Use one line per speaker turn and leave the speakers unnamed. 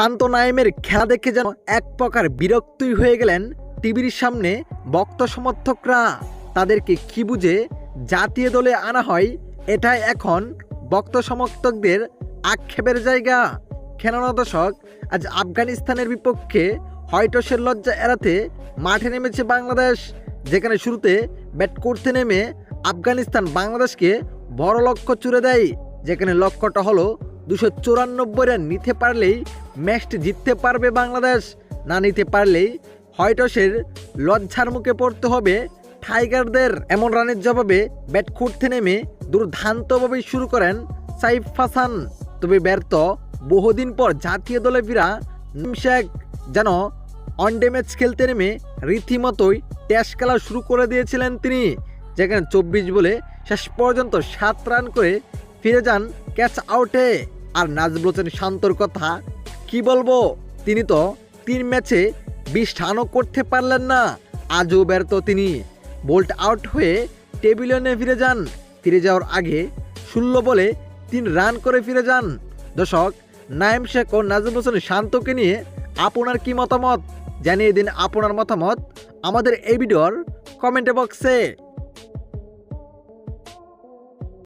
শান্ত নাইমের খেলা দেখে যেন এক প্রকার বিরক্তই হয়ে গেলেন টিভির সামনে ভক্ত সমর্থকরা। তাদেরকে কি বুঝে জাতীয় দলে আনা হয়, এটাই এখন ভক্ত সমর্থকদের আক্ষেপের জায়গা। কেননা দর্শক, আজ আফগানিস্তানের বিপক্ষে হোয়াইটওয়াশের লজ্জা এড়াতে মাঠে নেমেছে বাংলাদেশ, যেখানে শুরুতে ব্যাট করতে নেমে আফগানিস্তান বাংলাদেশকে বড় লক্ষ্য চুড়ে দেয়। যেখানে লক্ষ্যটা হলো 294 রান নিতে পারলেই ম্যাচটি জিততে পারবে বাংলাদেশ, না নিতে পারলেই হোয়াইটওয়াশের লজ্জার মুখে পড়তে হবে টাইগারদের। এমন রানের জবাবে ব্যাট করতে নেমে দুর্দান্তভাবে শুরু করেন সাইফ হাসান। তবে ব্যর্থ বহুদিন পর জাতীয় দলে ফিরা নাঈম শেখ যেন ওয়ানডে ম্যাচ খেলতে নেমে রীতিমতোই টেস্ট খেলা শুরু করে দিয়েছিলেন তিনি। যেখানে 24 বলে শেষ পর্যন্ত 7 রান করে ফিরে যান ক্যাচ আউটে। আর নাজমুল হোসেন শান্তর কথা কি বলবো, তিনি তো 3 ম্যাচে 20 রানও করতে পারলেন না। আজও ব্যর্থ তিনি, বোল্ট আউট হয়ে টেবিলিয়নে ফিরে যান। ফিরে যাওয়ার আগে 16 বলে 3 রান করে ফিরে যান। দর্শক, নাঈম শেখ ও নাজমুল হোসেন শান্তকে নিয়ে আপনার কি মতামত জানিয়ে দিন আপনার মতামত আমাদের এই ভিডিওর কমেন্ট বক্সে।